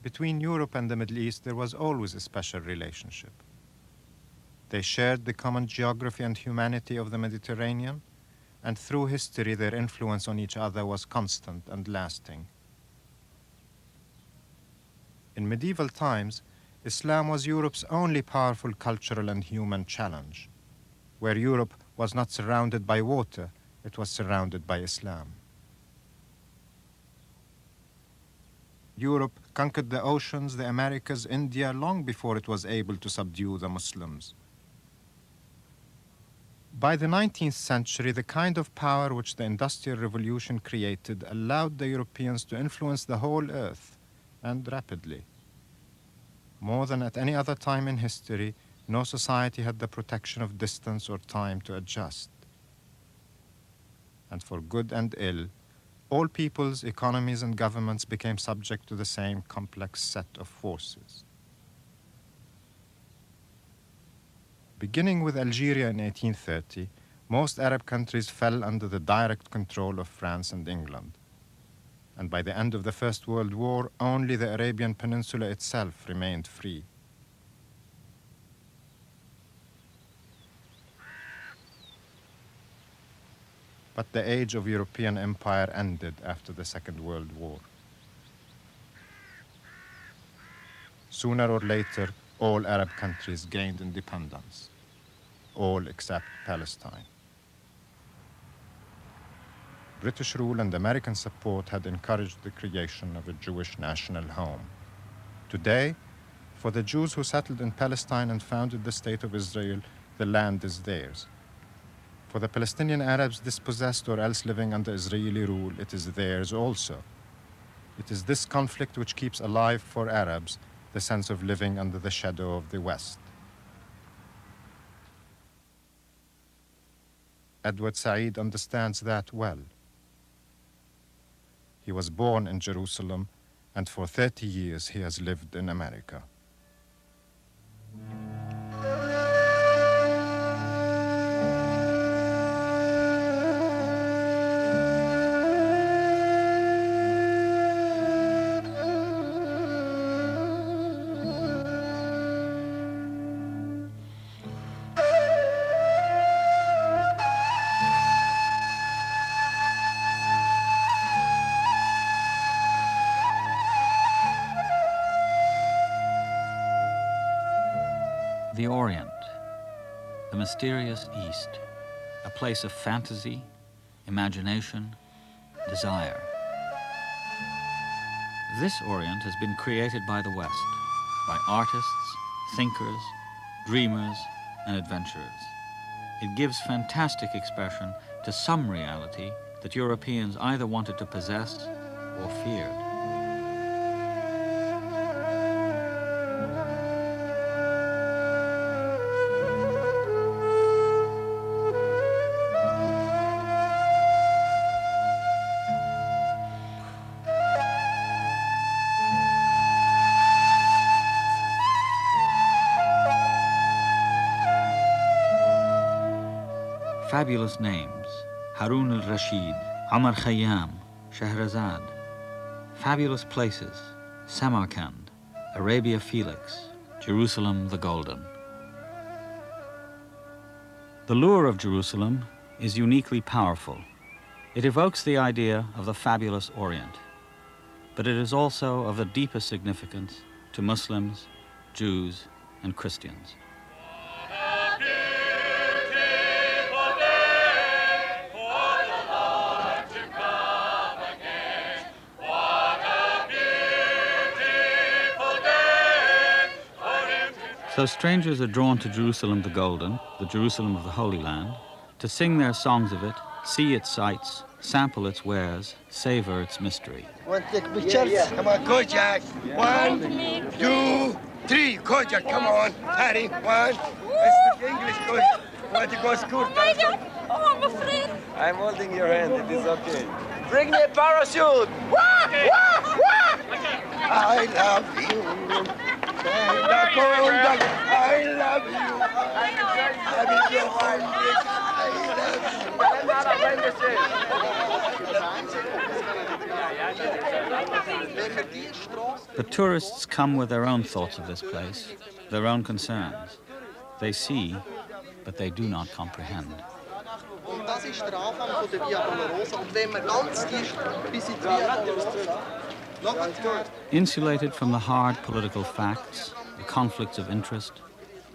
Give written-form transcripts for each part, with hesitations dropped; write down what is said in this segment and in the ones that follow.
Between Europe and the Middle East, there was always a special relationship. They shared the common geography and humanity of the Mediterranean, and through history their influence on each other was constant and lasting. In medieval times, Islam was Europe's only powerful cultural and human challenge. Where Europe was not surrounded by water, it was surrounded by Islam. Europe conquered the oceans, the Americas, India, long before it was able to subdue the Muslims. By the 19th century, the kind of power which the Industrial Revolution created allowed the Europeans to influence the whole earth, and rapidly. More than at any other time in history, no society had the protection of distance or time to adjust. And for good and ill, all peoples, economies, and governments became subject to the same complex set of forces. Beginning with Algeria in 1830, most Arab countries fell under the direct control of France and England. And by the end of the First World War, only the Arabian Peninsula itself remained free. But the age of European empire ended after the Second World War. Sooner or later, all Arab countries gained independence, all except Palestine. British rule and American support had encouraged the creation of a Jewish national home. Today, for the Jews who settled in Palestine and founded the State of Israel, the land is theirs. For the Palestinian Arabs dispossessed or else living under Israeli rule, it is theirs also. It is this conflict which keeps alive for Arabs the sense of living under the shadow of the West. Edward Said understands that well. He was born in Jerusalem, and for 30 years he has lived in America. The Orient, the mysterious East, a place of fantasy, imagination, desire. This Orient has been created by the West, by artists, thinkers, dreamers, and adventurers. It gives fantastic expression to some reality that Europeans either wanted to possess or feared. Fabulous names: Harun al-Rashid, Omar Khayyam, Shahrazad. Fabulous places: Samarkand, Arabia Felix, Jerusalem the Golden. The lure of Jerusalem is uniquely powerful. It evokes the idea of the fabulous Orient, but it is also of the deepest significance to Muslims, Jews, and Christians. So strangers are drawn to Jerusalem the Golden, the Jerusalem of the Holy Land, to sing their songs of it, see its sights, sample its wares, savor its mystery. Want to take pictures? Yeah. Come on, Kojak. 1, 2, 3. Kojak, come on. Harry, 1. I speak English, Kojak. Want to go to school? Oh, I'm afraid. I'm holding your hand. It is okay. Bring me a parachute. Wah, wah, wah. I love you. I love you. I love you. But tourists come with their own thoughts of this place, their own concerns. They see, but they do not comprehend. Insulated from the hard political facts, the conflicts of interest,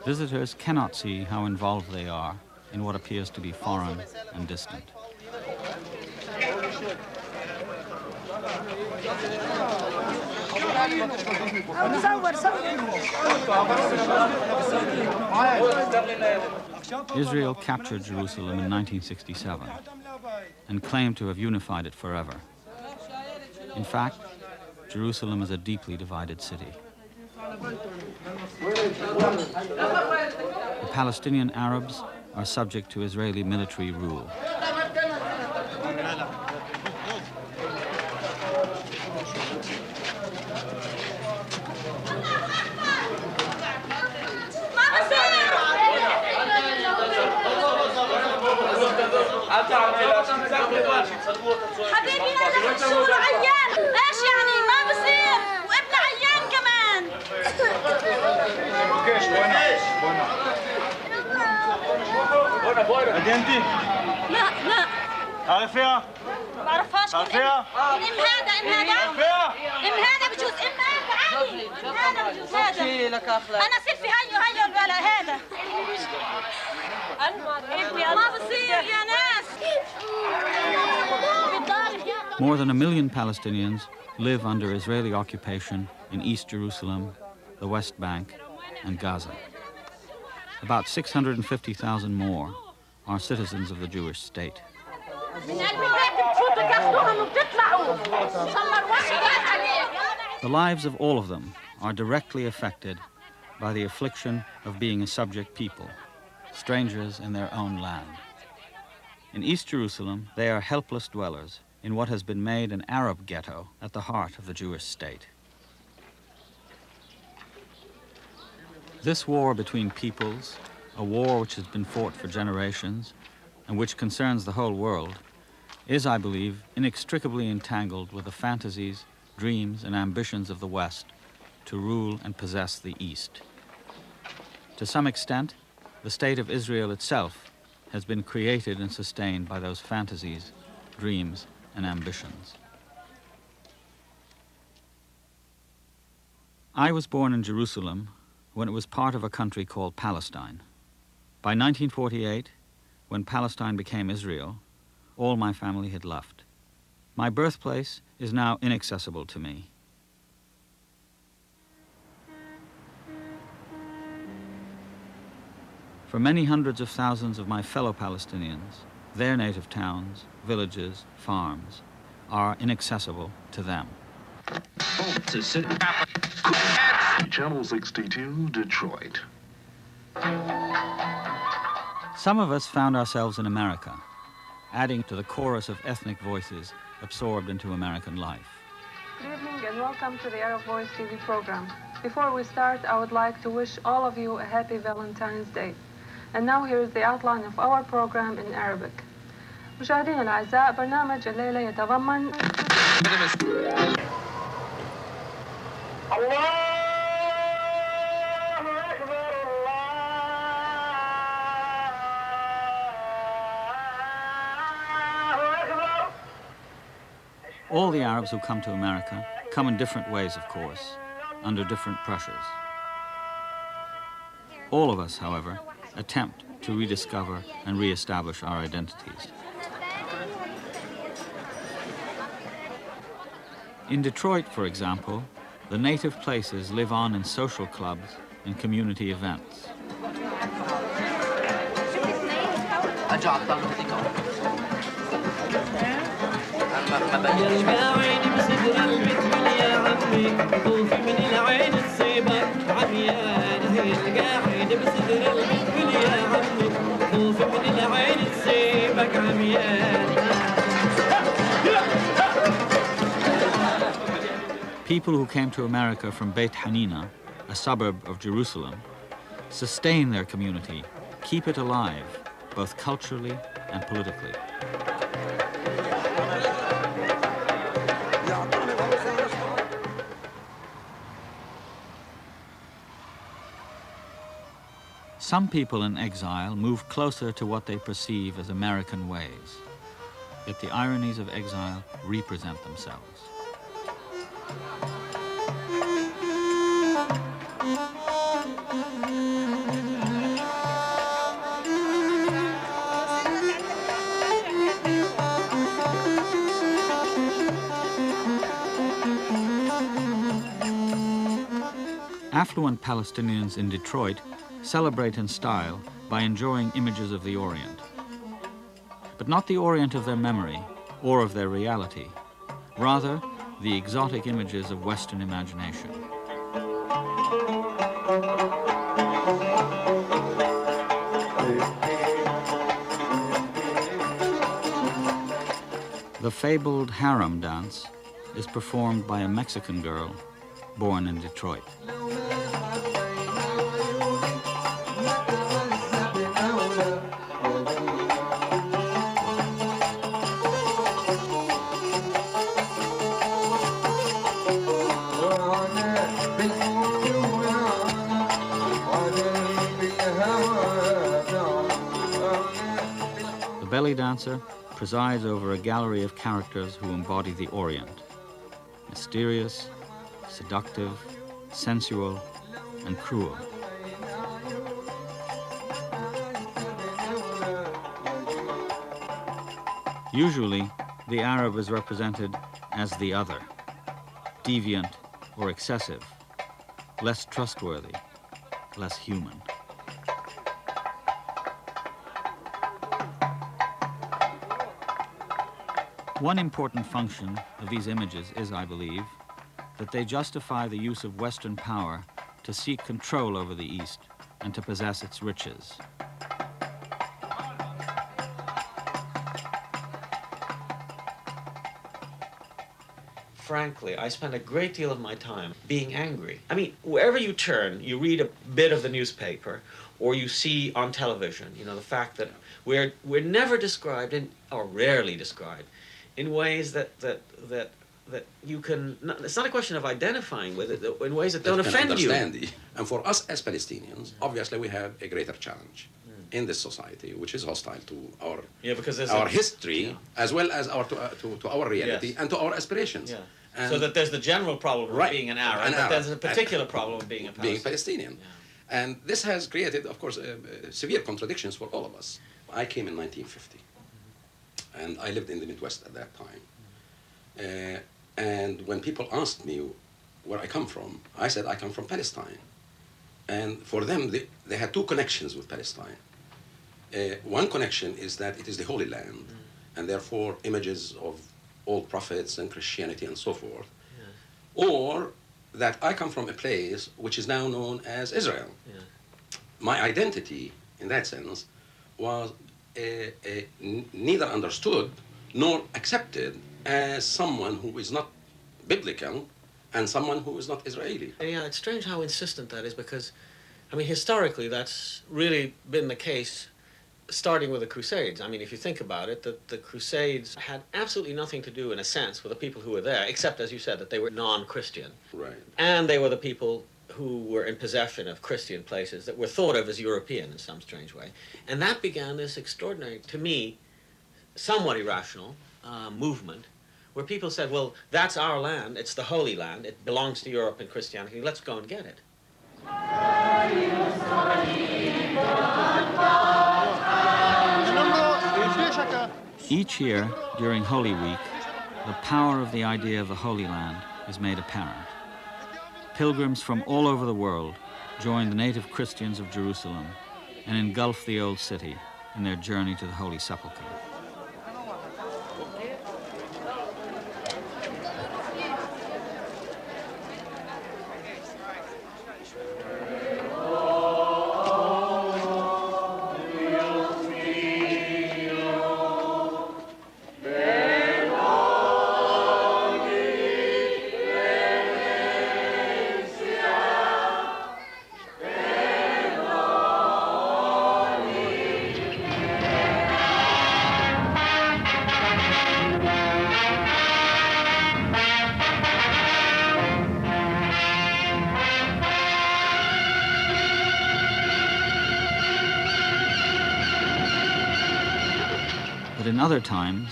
visitors cannot see how involved they are in what appears to be foreign and distant. Israel captured Jerusalem in 1967 and claimed to have unified it forever. In fact, Jerusalem is a deeply divided city. The Palestinian Arabs are subject to Israeli military rule. حبيبي انا شهور عيان ايش يعني ما بصير وابن عيان كمان ادينتي لا عارفها بعرفهاش عارفها ام هذا بجوز ام هذا عادي ام هذا بجوز هذا انا سيلفي هيو الولا هذا ما بصير يا ناس. More than 1 million Palestinians live under Israeli occupation in East Jerusalem, the West Bank, and Gaza. About 650,000 more are citizens of the Jewish state. The lives of all of them are directly affected by the affliction of being a subject people, strangers in their own land. In East Jerusalem, they are helpless dwellers in what has been made an Arab ghetto at the heart of the Jewish state. This war between peoples, a war which has been fought for generations and which concerns the whole world, is, I believe, inextricably entangled with the fantasies, dreams, and ambitions of the West to rule and possess the East. To some extent, the state of Israel itself has been created and sustained by those fantasies, dreams, and ambitions. I was born in Jerusalem when it was part of a country called Palestine. By 1948, when Palestine became Israel, all my family had left. My birthplace is now inaccessible to me. For many hundreds of thousands of my fellow Palestinians, their native towns, villages, farms are inaccessible to them. Channel 62, Detroit. Some of us found ourselves in America, adding to the chorus of ethnic voices absorbed into American life. Good evening and welcome to the Arab Voice TV program. Before we start, I would like to wish all of you a happy Valentine's Day. And now here is the outline of our program in Arabic. مشاهدينا الأعزاء، برنامج الليلة يتضمن All the Arabs who come to America come in different ways, of course, under different pressures. All of us, however, attempt to rediscover and re-establish our identities. In Detroit, for example, the native places live on in social clubs and community events. People who came to America from Beit Hanina, a suburb of Jerusalem, sustain their community, keep it alive, both culturally and politically. Some people in exile move closer to what they perceive as American ways, yet the ironies of exile represent themselves. Affluent Palestinians in Detroit celebrate in style by enjoying images of the Orient. But not the Orient of their memory or of their reality, rather the exotic images of Western imagination. The fabled harem dance is performed by a Mexican girl born in Detroit. The belly dancer presides over a gallery of characters who embody the Orient: mysterious, seductive, sensual, and cruel. Usually, the Arab is represented as the other, deviant or excessive, less trustworthy, less human. One important function of these images is, I believe, that they justify the use of Western power to seek control over the East and to possess its riches. Frankly, I spend a great deal of my time being angry. I mean, wherever you turn, you read a bit of the newspaper, or you see on television, you know, the fact that we're never described, or rarely described, in ways that you can, it's not a question of identifying with it, in ways that don't offend you. And for us as Palestinians, obviously we have a greater challenge in this society, which is hostile to our history, as well as to our reality, and to our aspirations. Yeah. So that there's the general problem of being an Arab, but there's a particular problem of being a Palestinian. Yeah. And this has created, of course, severe contradictions for all of us. I came in 1950, and I lived in the Midwest at that time. And when people asked me where I come from, I said I come from Palestine. And for them, they had two connections with Palestine. One connection is that it is the Holy Land, and therefore images of old prophets and Christianity and so forth. Yeah. Or that I come from a place which is now known as Israel. Yeah. My identity, in that sense, was neither understood nor accepted as someone who is not biblical and someone who is not Israeli. Yeah, it's strange how insistent that is, because, I mean, historically, that's really been the case, starting with the Crusades. I mean, if you think about it, the Crusades had absolutely nothing to do, in a sense, with the people who were there, except, as you said, that they were non-Christian. Right. And they were the people who were in possession of Christian places that were thought of as European in some strange way. And that began this extraordinary, to me, somewhat irrational movement, where people said, well, that's our land, it's the Holy Land, it belongs to Europe and Christianity, let's go and get it. Each year, during Holy Week, the power of the idea of the Holy Land is made apparent. Pilgrims from all over the world join the native Christians of Jerusalem and engulf the old city in their journey to the Holy Sepulchre. But in other times,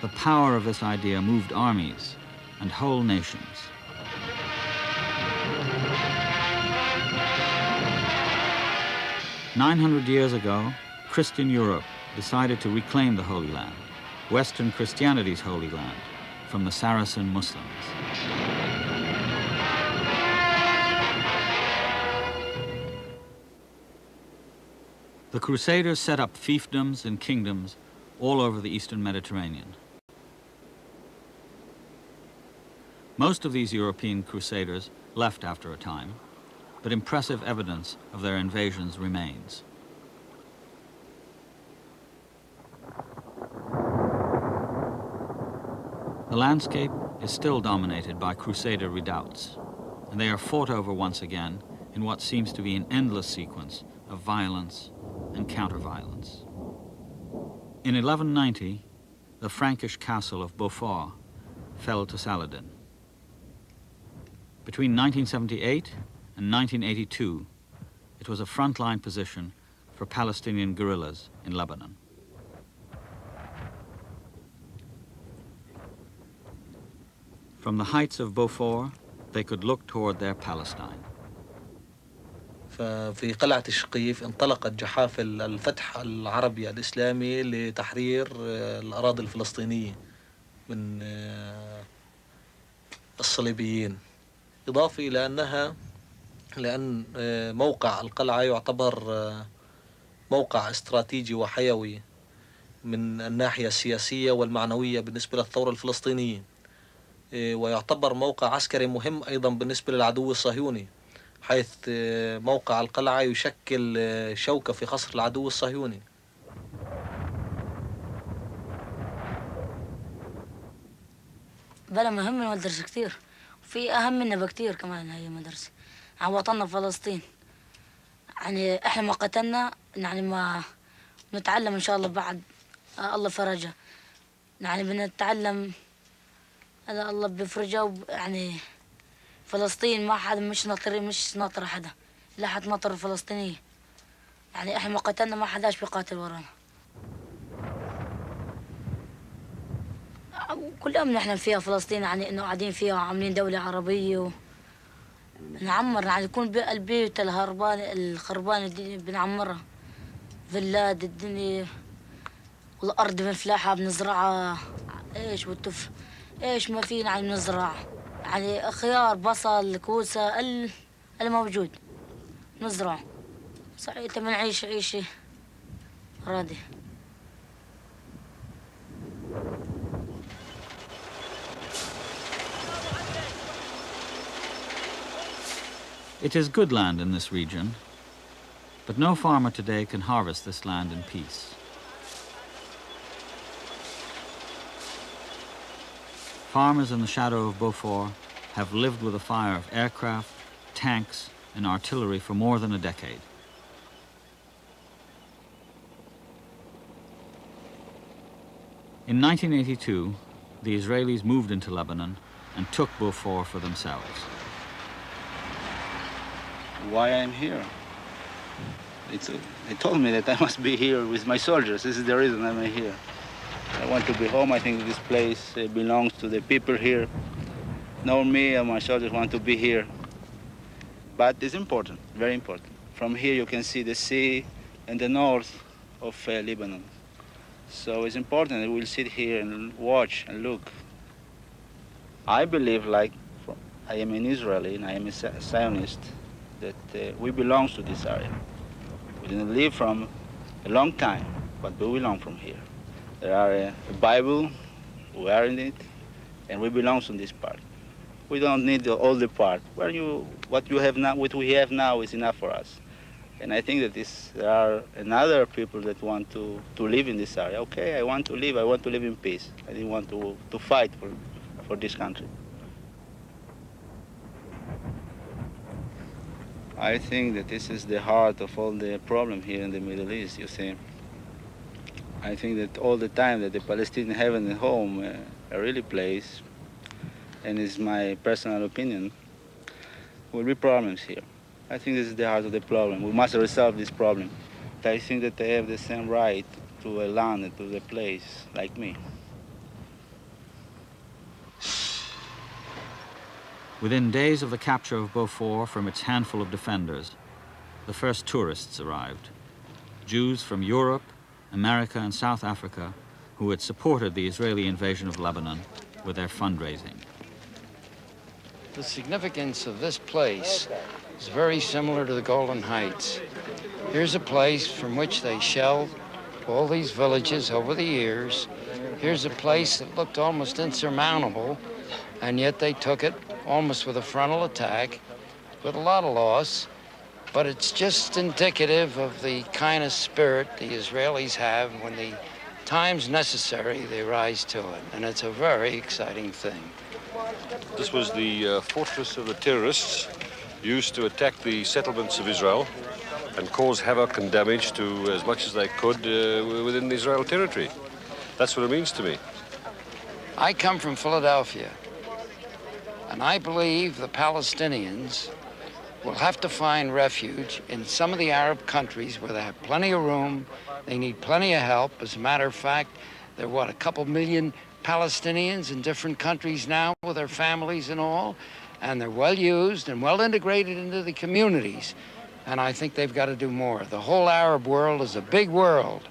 the power of this idea moved armies and whole nations. "900 years ago, Christian Europe decided to reclaim the Holy Land, Western Christianity's Holy Land, from the Saracen Muslims. The Crusaders set up fiefdoms and kingdoms all over the Eastern Mediterranean. Most of these European crusaders left after a time, but impressive evidence of their invasions remains. The landscape is still dominated by Crusader redoubts, and they are fought over once again in what seems to be an endless sequence of violence and counter-violence. In 1190, the Frankish castle of Beaufort fell to Saladin. Between 1978 and 1982, it was a frontline position for Palestinian guerrillas in Lebanon. From the heights of Beaufort, they could look toward their Palestine. ففي قلعة الشقيف انطلقت جحافل الفتح العربي الإسلامي لتحرير الأراضي الفلسطينية من الصليبيين. إضافة إلى لأن موقع القلعة يعتبر موقع استراتيجي وحيوي من الناحية السياسية والمعنوية بالنسبة للثورة الفلسطينية، ويعتبر موقع عسكري مهم أيضا بالنسبة للعدو الصهيوني، حيث موقع القلعة يشكل شوكة في خصر العدو الصهيوني. بلا مهم من المدرسة كتير، وفي أهم منها بكتير كمان. هي مدرسة عن وطننا فلسطين، يعني إحنا ما قتلنا، يعني ما نتعلم إن شاء الله بعد الله فرجها، يعني بنتعلم هذا الله بفرجه. يعني فلسطين ما حدا مش ناطر حدا، لا حد ناطر الفلسطينية. يعني إحنا ما قتلنا، ما حداش بيقاتل ورانا. كل يوم نحلم فيها فلسطين، يعني إنه قاعدين فيها وعاملين دولة عربية نعمر، يعني يكون البيوت الخربانة دي بنعمرها، فيلات الدنيا والأرض بنفلاحها بنزرعها، إيش والتف إيش ما فينا يعني بنزرع، يعني خيار بصل كوسة الموجود نزرعه. صحيح بنعيش عيشة راضية. It is good land in this region, but no farmer today can harvest this land in peace. Farmers in the shadow of Beaufort have lived with the fire of aircraft, tanks, and artillery for more than a decade. In 1982, the Israelis moved into Lebanon and took Beaufort for themselves. Why I'm here? They told me that I must be here with my soldiers. This is the reason I'm here. I want to be home. I think this place belongs to the people here. Nor me and my soldiers want to be here. But it's important, very important. From here you can see the sea and the north of Lebanon. So it's important that we'll sit here and watch and look. I believe, like I am an Israeli and I am a Zionist, that we belong to this area. We didn't live from a long time, but we belong from here. There are a Bible, we are in it, and we belong to this part. We don't need all the part. What we have now is enough for us. And I think that there are another people that want to live in this area. Okay, I want to live in peace. I didn't want to fight for this country. I think that this is the heart of all the problem here in the Middle East, you see. I think that all the time that the Palestinians have a home, a really place, and it's my personal opinion, will be problems here. I think this is the heart of the problem. We must resolve this problem. I think that they have the same right to a land and to the place like me. Within days of the capture of Beaufort from its handful of defenders, the first tourists arrived. Jews from Europe, America, and South Africa who had supported the Israeli invasion of Lebanon with their fundraising. The significance of this place is very similar to the Golden Heights. Here's a place from which they shelled all these villages over the years. Here's a place that looked almost insurmountable, and yet they took it almost with a frontal attack, with a lot of loss. But it's just indicative of the kind of spirit the Israelis have. When the time's necessary, they rise to it, and it's a very exciting thing. This was the fortress of the terrorists used to attack the settlements of Israel and cause havoc and damage to as much as they could within the Israel territory. That's what it means to me. I come from Philadelphia, and I believe the Palestinians will have to find refuge in some of the Arab countries where they have plenty of room, they need plenty of help. As a matter of fact, there are, a couple million Palestinians in different countries now with their families and all, and they're well used and well integrated into the communities, and I think they've got to do more. The whole Arab world is a big world,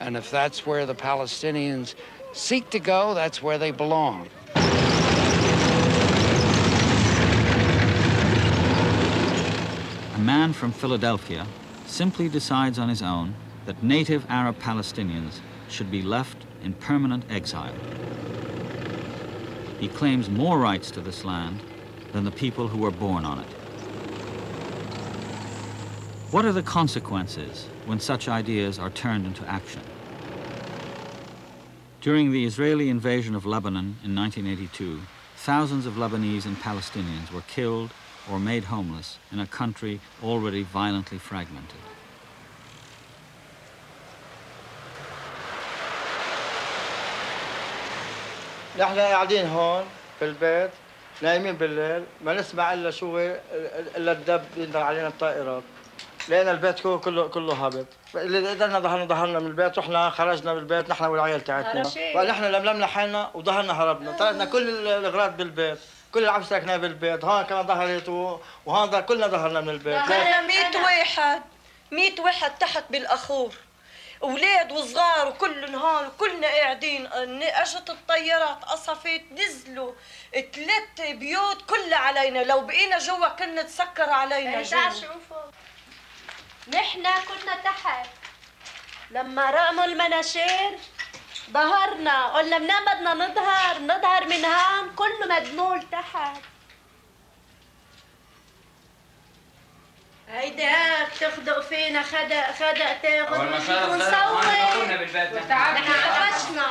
and if that's where the Palestinians seek to go, that's where they belong. A man from Philadelphia simply decides on his own that native Arab Palestinians should be left in permanent exile. He claims more rights to this land than the people who were born on it. What are the consequences when such ideas are turned into action? During the Israeli invasion of Lebanon in 1982, thousands of Lebanese and Palestinians were killed or made homeless in a country already violently fragmented. نحن قاعدين هون في البيت نايمين بالليل ما نسمع الا الا الدب ينزل علينا الطائرات. لقينا البيت كله هابط. اللي قدرنا ظهرنا من البيت، رحنا خرجنا من البيت نحن والعيال تاعتنا. ونحن لملمنا حالنا وظهرنا هربنا، تركنا كل الاغراض بالبيت، كل العفش تركناه بالبيت، هون كمان ظهرت وهون كلنا ظهرنا من البيت. ظهرنا 100 واحد تحت بالاخور. اولاد وصغار وكلن هون وكلنا قاعدين. اجت الطيارات قصفت نزلوا 3 بيوت كلها علينا. لو بقينا جوا كنا تسكر علينا جوا. شوفوا نحن كنا تحت لما رقموا المناشير ظهرنا. قلنا منين بدنا نظهر من هون كله مدمول تحت. هيدا تخدق فينا خدق تاخذ ونصور. نحن طفشنا.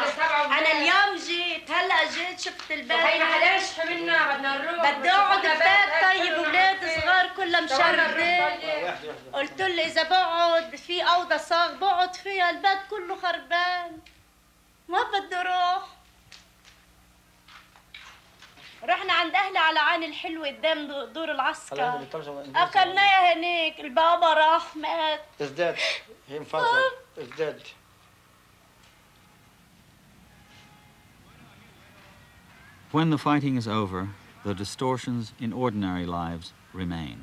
انا اليوم جيت هلا جيت شفت البيت. هينا حلاش حملنا بدنا نروح. بدي اقعد ببيت. طيب اولاد صغار كلها مشردة. قلت له اذا بقعد في اوضه صاغ بقعد فيها، البيت كله خربان ما بدي اروح. رحنا عند اهلي على عين الحلوة قدام دور العسكر. اكلناها هناك. البابا راح مات. ازداد هي انفصل ازداد. When the fighting is over, the distortions in ordinary lives remain.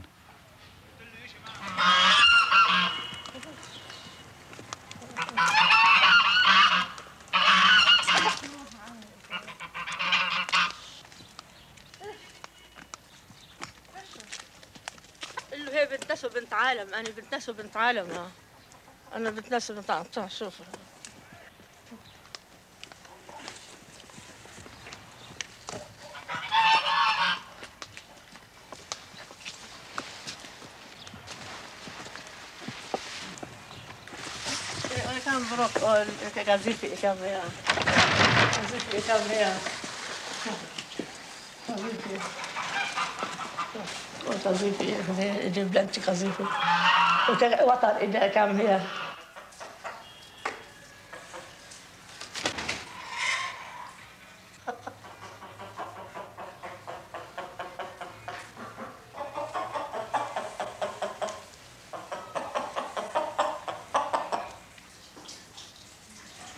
هي بنت ناس وبنت عالم. أنا بنت ناس وبنت عالم. أنا بنت ناس وبنت عالم. شوف أنا كان بروح قذيفي كاميرا. قذيفي كاميرا. قذيفي اجيب بلانتي قذيفي وطن اذا كان هي.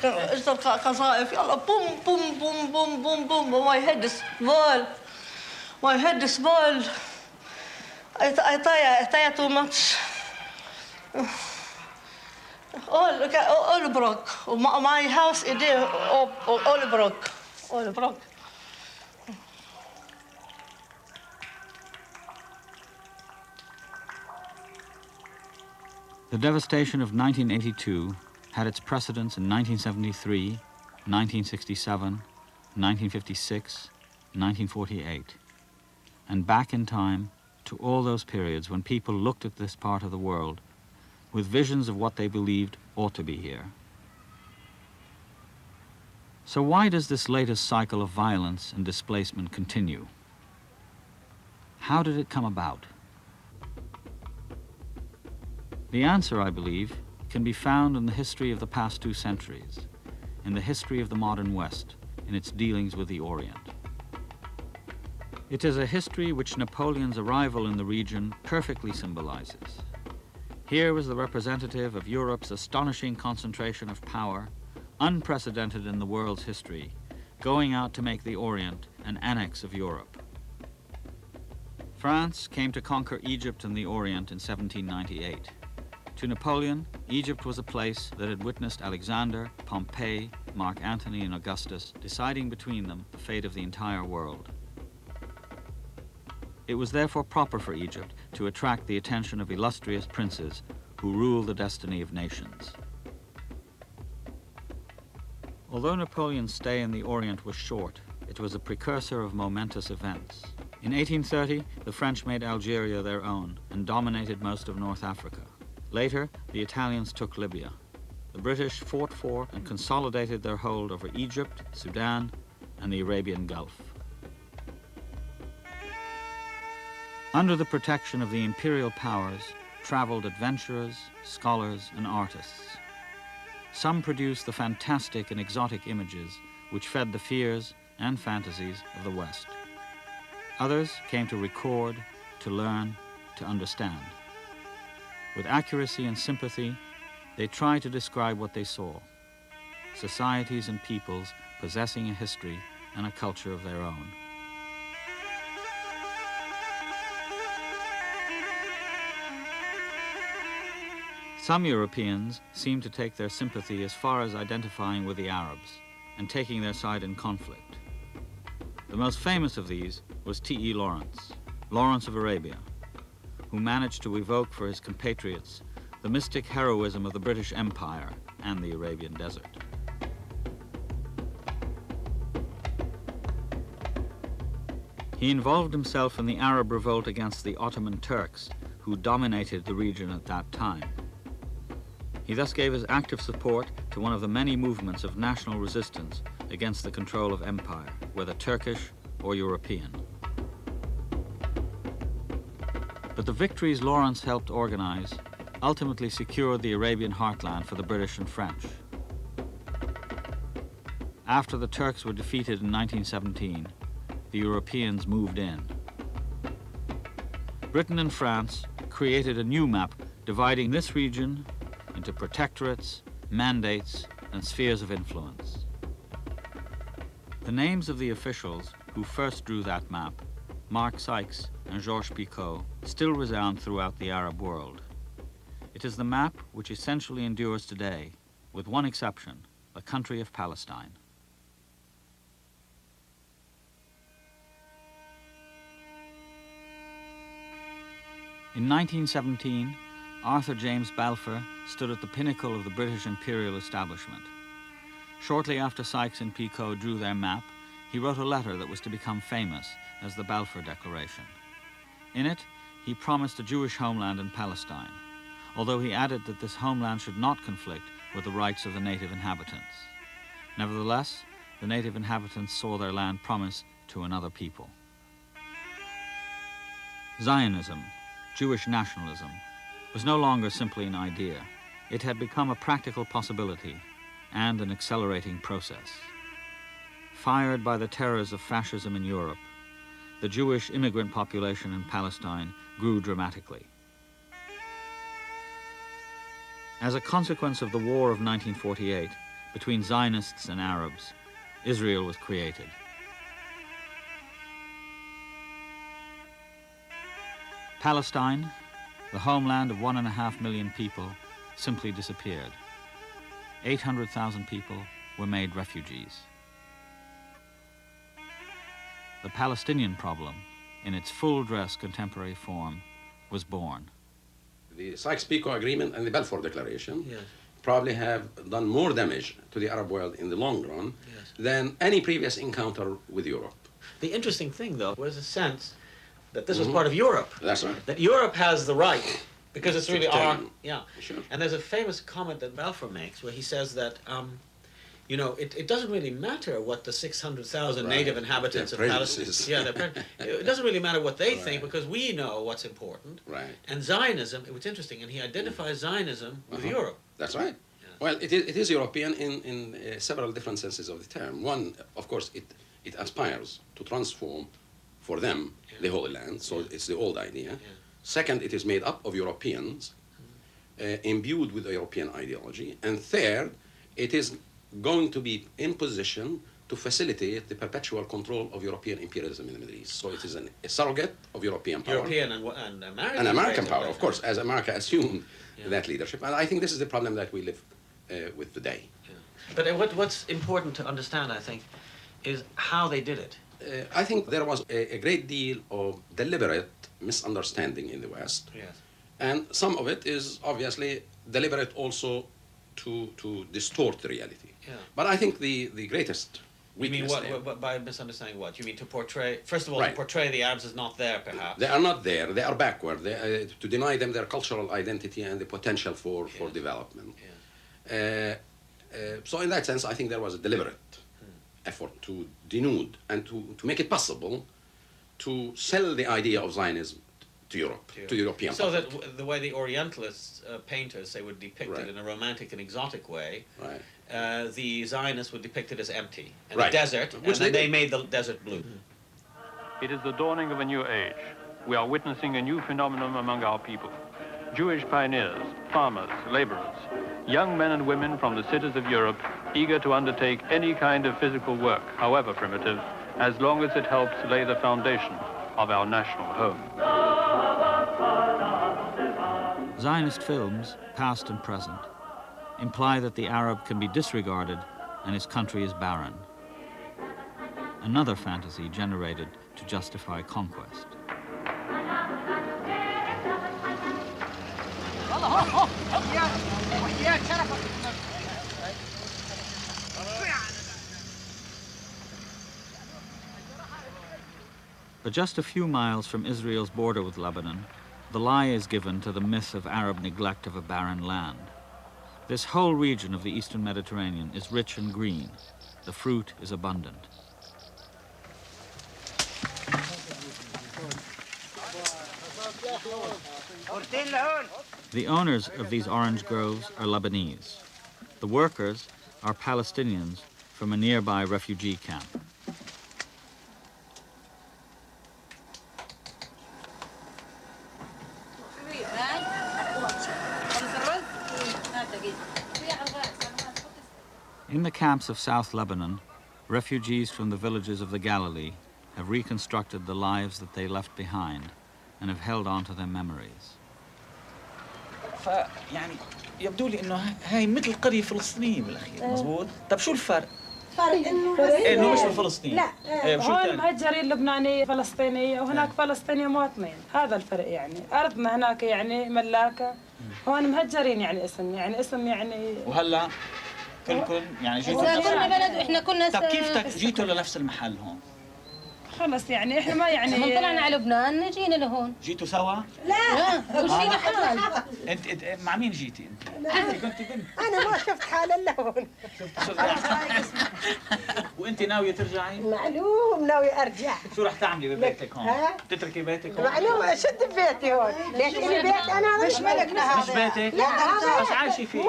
اجت القذائف يلا بوم بوم بوم بوم بوم بوم وماي هيد سبول ماي هيد سبول I tire too much. All broke. My house is there, all broke. All broke. The devastation of 1982 had its precedents in 1973, 1967, 1956, 1948, and back in time to all those periods when people looked at this part of the world with visions of what they believed ought to be here. So why does this latest cycle of violence and displacement continue? How did it come about? The answer, I believe, can be found in the history of the past 2 centuries, in the history of the modern West, in its dealings with the Orient. It is a history which Napoleon's arrival in the region perfectly symbolizes. Here was the representative of Europe's astonishing concentration of power, unprecedented in the world's history, going out to make the Orient an annex of Europe. France came to conquer Egypt and the Orient in 1798. To Napoleon, Egypt was a place that had witnessed Alexander, Pompey, Mark Antony, and Augustus deciding between them the fate of the entire world. It was therefore proper for Egypt to attract the attention of illustrious princes who rule the destiny of nations. Although Napoleon's stay in the Orient was short, it was a precursor of momentous events. In 1830, the French made Algeria their own and dominated most of North Africa. Later, the Italians took Libya. The British fought for and consolidated their hold over Egypt, Sudan, and the Arabian Gulf. Under the protection of the imperial powers traveled adventurers, scholars, and artists. Some produced the fantastic and exotic images which fed the fears and fantasies of the West. Others came to record, to learn, to understand. With accuracy and sympathy, they tried to describe what they saw, societies and peoples possessing a history and a culture of their own. Some Europeans seemed to take their sympathy as far as identifying with the Arabs and taking their side in conflict. The most famous of these was T.E. Lawrence, Lawrence of Arabia, who managed to evoke for his compatriots the mystic heroism of the British Empire and the Arabian Desert. He involved himself in the Arab revolt against the Ottoman Turks, who dominated the region at that time. He thus gave his active support to one of the many movements of national resistance against the control of empire, whether Turkish or European. But the victories Lawrence helped organize ultimately secured the Arabian heartland for the British and French. After the Turks were defeated in 1917, the Europeans moved in. Britain and France created a new map dividing this region into protectorates, mandates, and spheres of influence. The names of the officials who first drew that map, Mark Sykes and Georges Picot, still resound throughout the Arab world. It is the map which essentially endures today, with one exception, the country of Palestine. In 1917, Arthur James Balfour stood at the pinnacle of the British imperial establishment. Shortly after Sykes and Picot drew their map, he wrote a letter that was to become famous as the Balfour Declaration. In it, he promised a Jewish homeland in Palestine, although he added that this homeland should not conflict with the rights of the native inhabitants. Nevertheless, the native inhabitants saw their land promised to another people. Zionism, Jewish nationalism, was no longer simply an idea. It had become a practical possibility and an accelerating process. Fired by the terrors of fascism in Europe, the Jewish immigrant population in Palestine grew dramatically. As a consequence of the War of 1948, between Zionists and Arabs, Israel was created. Palestine, the homeland of 1.5 million people, simply disappeared. 800,000 people were made refugees. The Palestinian problem, in its full-dress contemporary form, was born. The Sykes-Picot Agreement and the Balfour Declaration probably have done more damage to the Arab world in the long run than any previous encounter with Europe. The interesting thing, though, was a sense that this was part of Europe. That's right. That Europe has the right, because it's really our... Yeah. Sure. And there's a famous comment that Balfour makes where he says that, you know, it doesn't really matter what the 600,000 native inhabitants of Palestine... It doesn't really matter what they think, because we know what's important. Right. And Zionism, it was interesting, and he identifies Zionism with Europe. That's right. Yeah. Well, it is European in several different senses of the term. One, of course, it aspires to transform for them the Holy Land, so it's the old idea. Second, it is made up of Europeans imbued with a European ideology. And third, it is going to be in position to facilitate the perpetual control of European imperialism in the Middle East. So it is a surrogate of European power. European and American. And American power, of course, as America assumed that leadership. And I think this is the problem that we live with today. Yeah. But what's important to understand, I think, is how they did it. I think there was a great deal of deliberate misunderstanding in the West. Yes. And some of it is obviously deliberate also to distort the reality. Yeah. But I think the greatest weakness... You mean what, by misunderstanding what? You mean to portray, first of all, to portray the Arabs as not there, perhaps? They are not there. They are backward. To deny them their cultural identity and the potential for development. Yeah. So in that sense, I think there was a deliberate effort to denude and to make it possible to sell the idea of Zionism to Europe, to the European So public. that the way the Orientalists, painters, they would depict it in a romantic and exotic way, the Zionists would depict it as empty, and the desert, Which and they made the desert blue. It is the dawning of a new age. We are witnessing a new phenomenon among our people. Jewish pioneers, farmers, laborers, young men and women from the cities of Europe eager to undertake any kind of physical work, however primitive, as long as it helps lay the foundation of our national home. Zionist films, past and present, imply that the Arab can be disregarded and his country is barren. Another fantasy generated to justify conquest. But just a few miles from Israel's border with Lebanon, the lie is given to the myth of Arab neglect of a barren land. This whole region of the eastern Mediterranean is rich and green. The fruit is abundant. The owners of these orange groves are Lebanese. The workers are Palestinians from a nearby refugee camp. In the camps of South Lebanon, refugees from the villages of the Galilee have reconstructed the lives that they left behind and have held on to their memories. يعني يبدو لي انه هاي مثل قرية فلسطينية بالاخير، مزبوط؟ طب شو الفرق؟ انه مش فلسطين. لا هون مهجرين لبنانية فلسطينية وهناك فلسطينية مواطنين، هذا الفرق يعني، أرضنا هناك يعني ملاكة، هون مهجرين يعني اسم يعني وهلا كلكم يعني جيتوا كنا بلد احنا كنا طب كيف جيتوا لنفس المحل هون؟ خلص يعني احنا ما يعني احنا طلعنا على لبنان جينا لهون. جيتوا سوا؟ لا كل شيء لحال. انت مع مين جيتي انت؟ انت كنت بنت. انا ما شفت حالي الا هون. وانت ناويه ترجعي؟ معلوم ناويه ارجع. شو رح تعملي ببيتك هون؟ تتركي بيتك هون؟ معلوم اشد ببيتي هون، ليش لي بيت انا مش ملكنا هذا. مش بيتك؟ لا هذا بس عايشه فيه.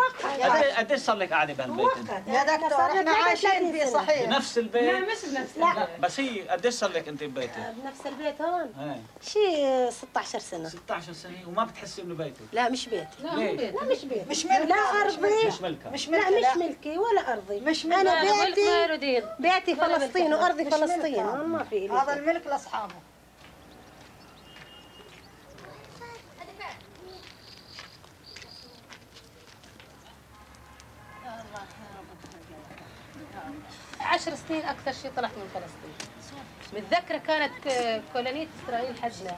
قديش صار لك قاعده بهالبيت؟ يا دكتور احنا عايشين فيه صحيح. بنفس البيت؟ لا مش بنفس البيت. بس هي قديش صار لك لك انت ببيتك؟ بنفس البيت هون ايه شي 16 سنة. 16 سنة وما بتحسي انه بيتك؟ لا مش بيتي. لا مو بيت. لا مش بيت. مش ملكي. لا أرضي. مش ملكة. مش لا ملكي. مش ملكي ولا أرضي. مش أنا ملكي. بيتي فلسطين وأرضي فلسطين. ما في. هذا الملك لأصحابه. عشر سنين أكثر شيء طلعت من فلسطين. متذكرة كانت كولونية إسرائيل حدنا.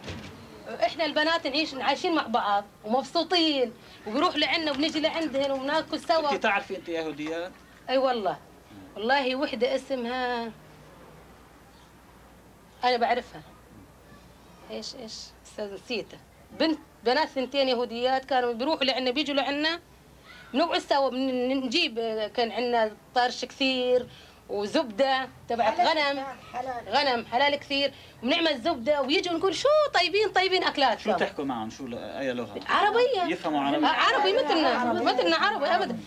إحنا البنات عايشين مع بعض ومبسوطين وبنروح لعنا وبنجي لعندهن وبناكل سوا. أنت تعرفي أنت يهوديات؟ أي والله. والله وحدة اسمها أنا بعرفها. إيش أستاذ نسيتها. بنات ثنتين يهوديات كانوا بيروحوا لعنا بيجوا لعنا بنقعد سوا بنجيب كان عندنا طرش كثير وزبده تبعت غنم حلال كثير وبنعمل زبده ويجوا نقول شو طيبين اكلات. شو تحكوا معهم؟ شو اي لغه؟ عربيه. يفهموا عربي؟ عربي مثلنا عربي ابدا.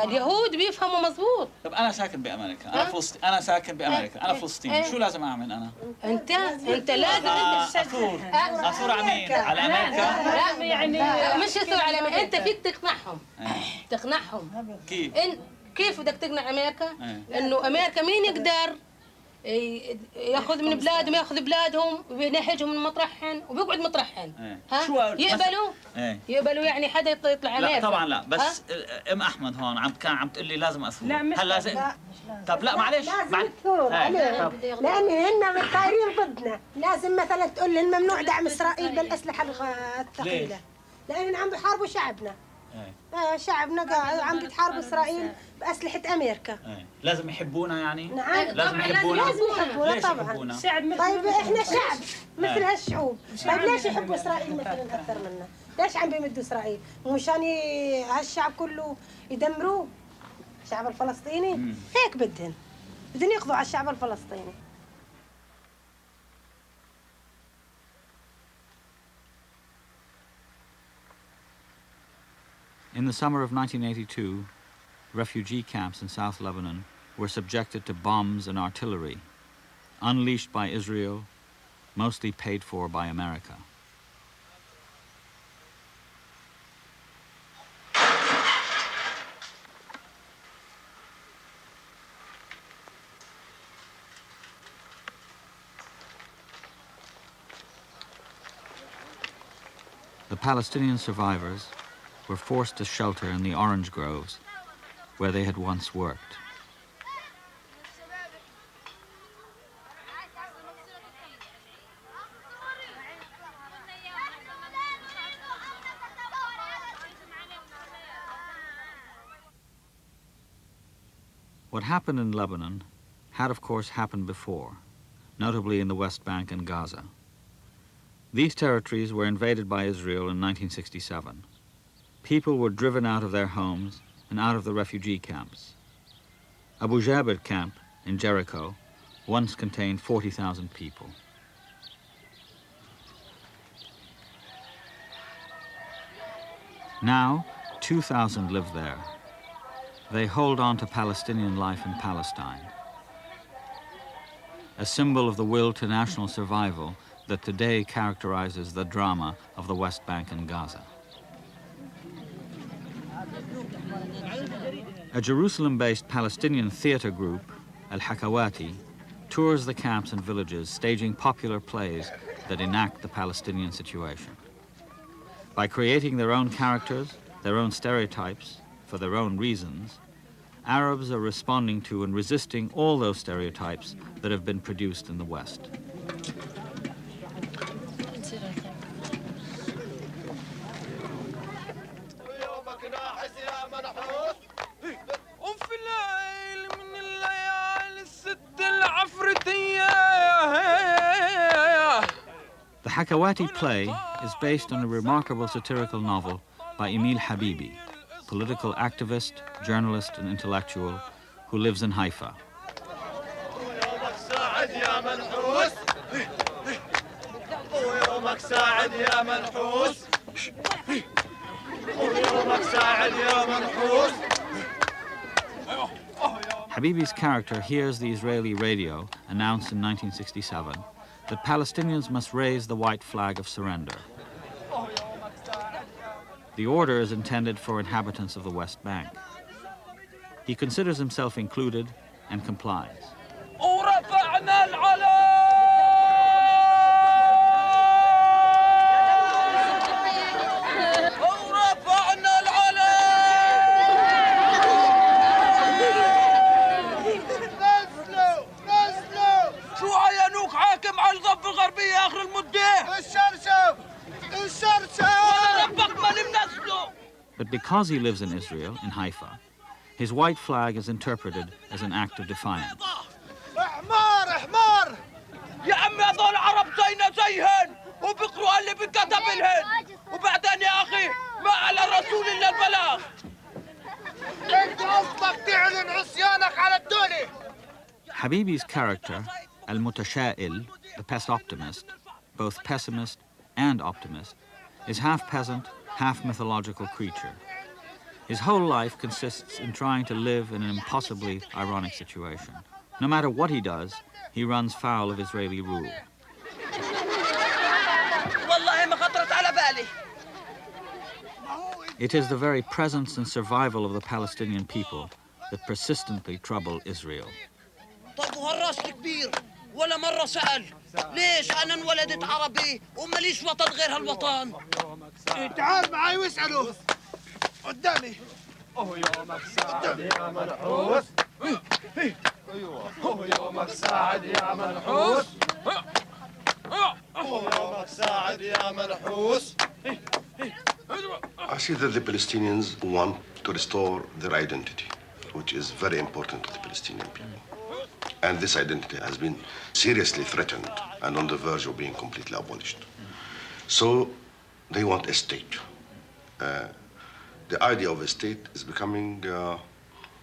اليهود بيفهموا مزبوط. طب انا ساكن بامريكا، انا فلسطين، انا ساكن بامريكا، انا فلسطيني، شو لازم اعمل انا؟ انت لازم اثور على مين؟ على امريكا؟ لا يعني مش اثور على امريكا، انت فيك تقنعهم. كيف بدك تقنع امريكا؟ انه امريكا مين يقدر ياخذ من بلادهم ياخذ بلادهم وينهجهم من مطرحهن وبيقعد مطرحهن. ها يقبلوا يعني حدا يطلع امريكا؟ لا طبعا لا، بس ام احمد هون كان عم تقول لي لازم اثور. لا مش لازم. طب لا معلش لازم تثور عليهم لان هن طايرين ضدنا. لازم مثلا تقول لهم ممنوع دعم اسرائيل بالاسلحه الثقيله لان عم بيحاربوا شعبنا. شعبنا عم بتحارب اسرائيل باسلحه امريكا. لازم يحبونا يعني؟ نعم لازم يحبونا. لازم يحبونا طبعا. طيب احنا شعب مثل هالشعوب. طيب ليش يحبوا اسرائيل مثلا اكثر منا؟ ليش عم بيمدوا اسرائيل؟ مشان هالشعب كله يدمروه. الشعب الفلسطيني هيك بدهم يقضوا على الشعب الفلسطيني. In the summer of 1982, refugee camps in South Lebanon were subjected to bombs and artillery, unleashed by Israel, mostly paid for by America. The Palestinian survivors were forced to shelter in the orange groves where they had once worked. What happened in Lebanon had of course happened before, notably in the West Bank and Gaza. These territories were invaded by Israel in 1967. People were driven out of their homes and out of the refugee camps. Abu Jabir camp in Jericho once contained 40,000 people. Now, 2,000 live there. They hold on to Palestinian life in Palestine, a symbol of the will to national survival that today characterizes the drama of the West Bank and Gaza. A Jerusalem-based Palestinian theater group, Al-Hakawati, tours the camps and villages, staging popular plays that enact the Palestinian situation. By creating their own characters, their own stereotypes, for their own reasons, Arabs are responding to and resisting all those stereotypes that have been produced in the West. The Hakawati play is based on a remarkable satirical novel by Emil Habibi, political activist, journalist, and intellectual who lives in Haifa. Habibi's character hears the Israeli radio announce in 1967 that Palestinians must raise the white flag of surrender. The order is intended for inhabitants of the West Bank. He considers himself included and complies. But because he lives in Israel, in Haifa, his white flag is interpreted as an act of defiance. Habibi's character, al-Mutasha'il, the pest optimist, both pessimist and optimist, is half peasant, half mythological creature. His whole life consists in trying to live in an impossibly ironic situation. No matter what he does, he runs foul of Israeli rule. It is the very presence and survival of the Palestinian people that persistently trouble Israel. ولا مرة سأل ليش أنا انولدت عربي وماليش وطن غير هالوطن. تعال معي واسأله قدامي. هو يومك سعد يا منحوس. هو يومك سعد يا منحوس. هو يومك سعد يا منحوس. I see that the Palestinians want to restore their identity, which is very important to the Palestinian people. And this identity has been seriously threatened and on the verge of being completely abolished. So they want a state. The idea of a state is becoming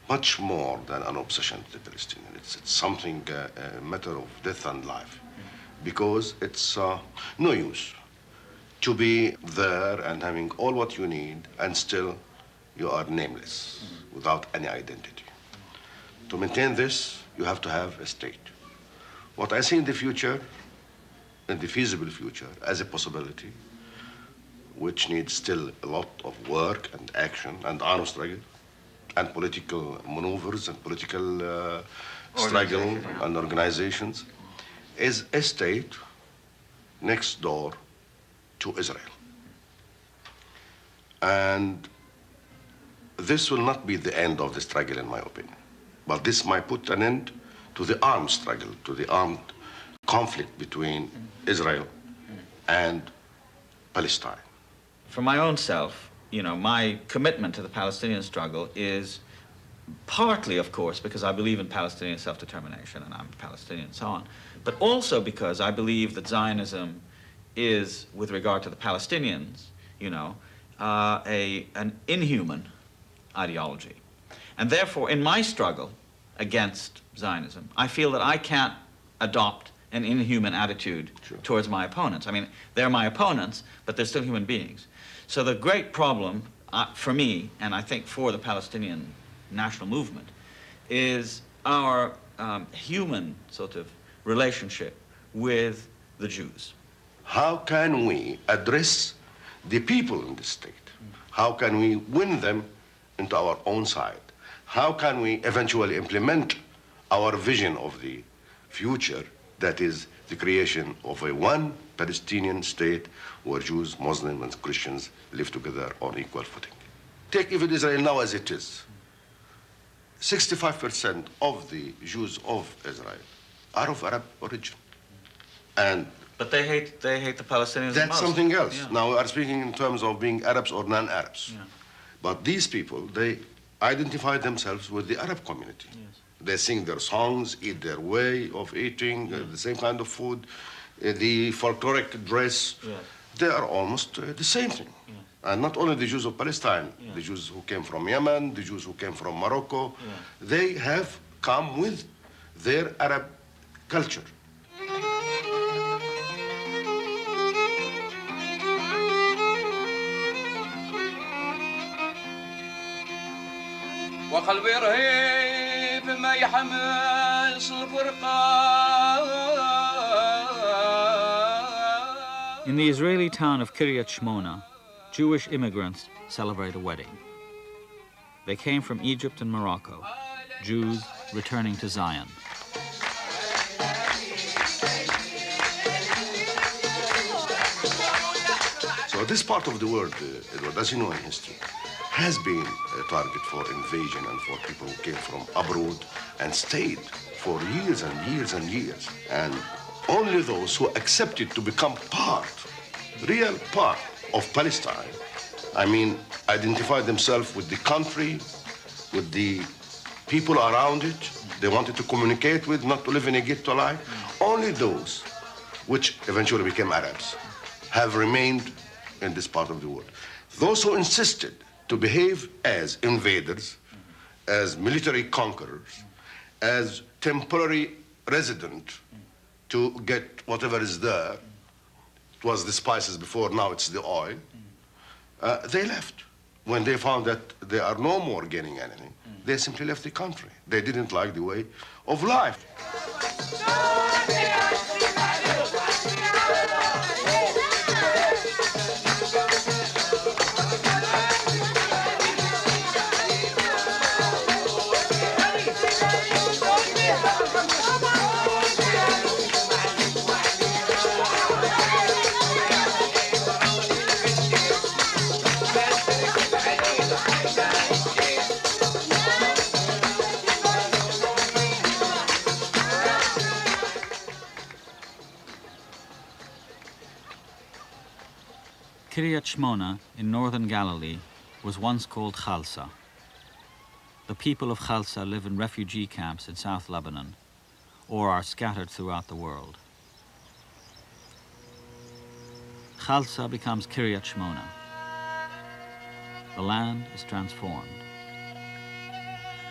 much more than an obsession to the Palestinians. It's something, a matter of death and life, because it's no use to be there and having all what you need and still you are nameless, without any identity. To maintain this, you have to have a state. What I see in the future, in the feasible future, as a possibility, which needs still a lot of work and action and armed struggle and political maneuvers and political struggle and organizations, is a state next door to Israel. And this will not be the end of the struggle, in my opinion. But this might put an end to the armed struggle, to the armed conflict between Israel and Palestine. For my own self, you know, my commitment to the Palestinian struggle is partly, of course, because I believe in Palestinian self-determination and I'm a Palestinian and so on, but also because I believe that Zionism is, with regard to the Palestinians, you know, an inhuman ideology. And therefore, in my struggle against Zionism, I feel that I can't adopt an inhuman attitude towards my opponents. I mean, they're my opponents, but they're still human beings. So the great problem for me, and I think for the Palestinian national movement, is our human sort of relationship with the Jews. How can we address the people in the state? How can we win them into our own side? How can we eventually implement our vision of the future, that is the creation of a one Palestinian state where Jews, Muslims, and Christians live together on equal footing? Take even Israel now as it is. 65% of the Jews of Israel are of Arab origin. But they hate the Palestinians That's most. something else. Yeah. Now we are speaking in terms of being Arabs or non-Arabs. Yeah. But these people, they identify themselves with the Arab community. Yes. They sing their songs, eat their way of eating, the same kind of food, the folkloric dress. Yes. They are almost the same thing. Yes. And not only the Jews of Palestine, Yeah. the Jews who came from Yemen, the Jews who came from Morocco, Yeah. they have come with their Arab culture. وقلبي رهيب ما يحمل الفرقان In the Israeli town of Kiryat Shmona, Jewish immigrants celebrate a wedding. They came from Egypt and Morocco, Jews returning to Zion. So this part of the world, Edward, as you know in history, has been a target for invasion and for people who came from abroad and stayed for years and years and years. And only those who accepted to become real part of Palestine, identify themselves with the country, with the people around it, they wanted to communicate with, not to live in a ghetto life. Only those, which eventually became Arabs, have remained in this part of the world. Those who insisted to behave as invaders, as military conquerors, as temporary resident to get whatever is there, it was the spices before, now it's the oil, they left. When they found that they are no more gaining anything, they simply left the country. They didn't like the way of life. Kiryat Shmona in northern Galilee was once called Khalsa. The people of Khalsa live in refugee camps in South Lebanon or are scattered throughout the world. Khalsa becomes Kiryat Shmona. The land is transformed.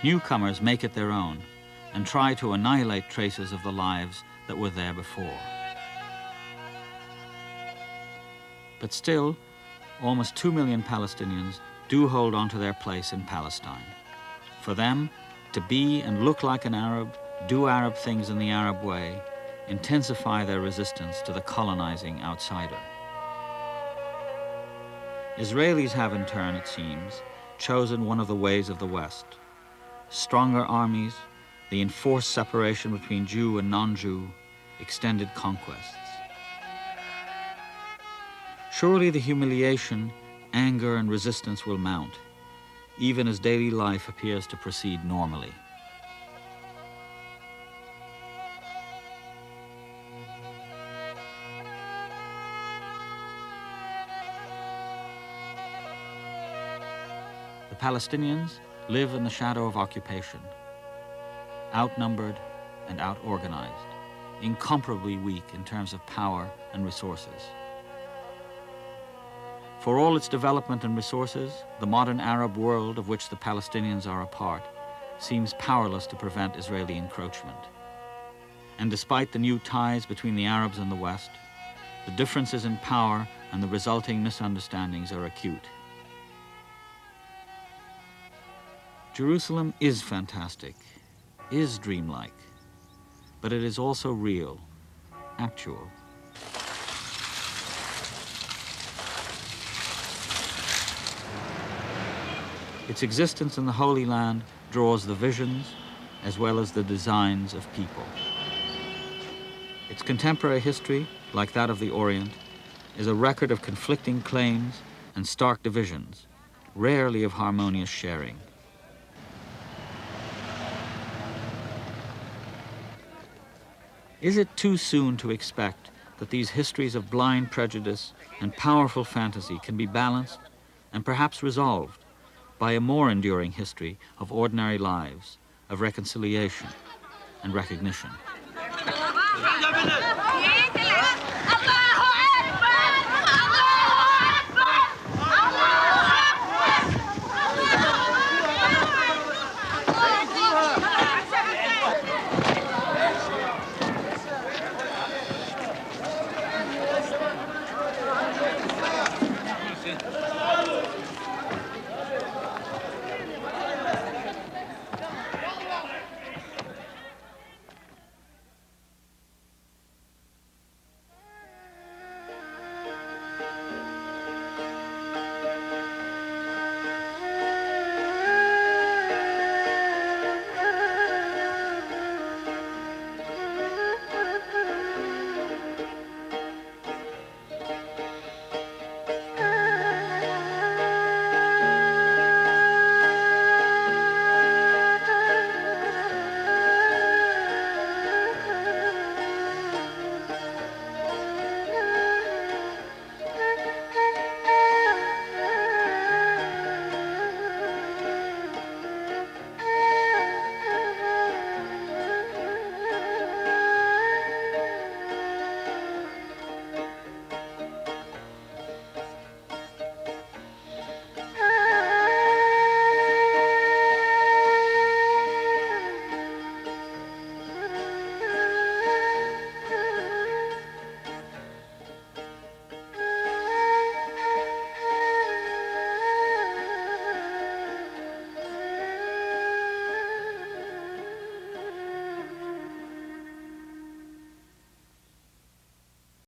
Newcomers make it their own and try to annihilate traces of the lives that were there before. But still, almost 2 million Palestinians do hold on to their place in Palestine. For them, to be and look like an Arab, do Arab things in the Arab way, intensify their resistance to the colonizing outsider. Israelis have in turn, it seems, chosen one of the ways of the West. Stronger armies, the enforced separation between Jew and non-Jew, extended conquests. Surely the humiliation, anger, and resistance will mount, even as daily life appears to proceed normally. The Palestinians live in the shadow of occupation, outnumbered and out-organized, incomparably weak in terms of power and resources. For all its development and resources, the modern Arab world of which the Palestinians are a part seems powerless to prevent Israeli encroachment. And despite the new ties between the Arabs and the West, the differences in power and the resulting misunderstandings are acute. Jerusalem is fantastic, is dreamlike, but it is also real, actual. Its existence in the Holy Land draws the visions as well as the designs of people. Its contemporary history, like that of the Orient, is a record of conflicting claims and stark divisions, rarely of harmonious sharing. Is it too soon to expect that these histories of blind prejudice and powerful fantasy can be balanced and perhaps resolved by a more enduring history of ordinary lives, of reconciliation and recognition?